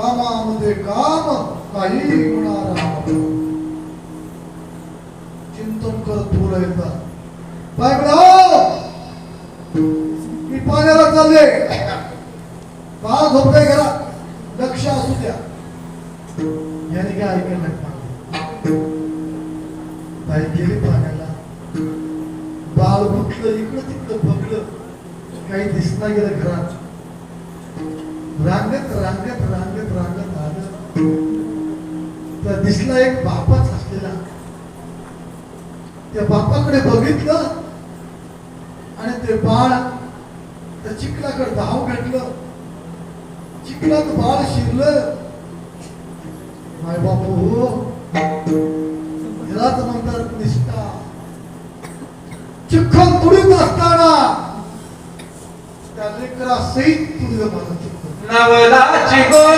कामामध्ये काम काही होणार. चिंतन करत पुढे येतात. मी पाण्याला चालले. बाळ झोपते घरात, लक्ष असू द्या. याने काय ऐकायला बाई गेली पाण्याला. बाळ उठलं, इकडं तिकडं बघलं, काही दिसना गेलं घरात. रांगत रांगत रांगत रांगत आलं तर दिसला एक बापाच असलेला. त्या बापाकडे बघितलं आणि ते बाळ त्या चिखलाकडे धाव घेतलं. चिखलात बाळ शिरलं. माय बापू हो, ह्यालाच म्हणतात निष्ठा. चिखल तुडीत असताना त्या लेकरा सहित तुझं मला चिखल नवलाची गो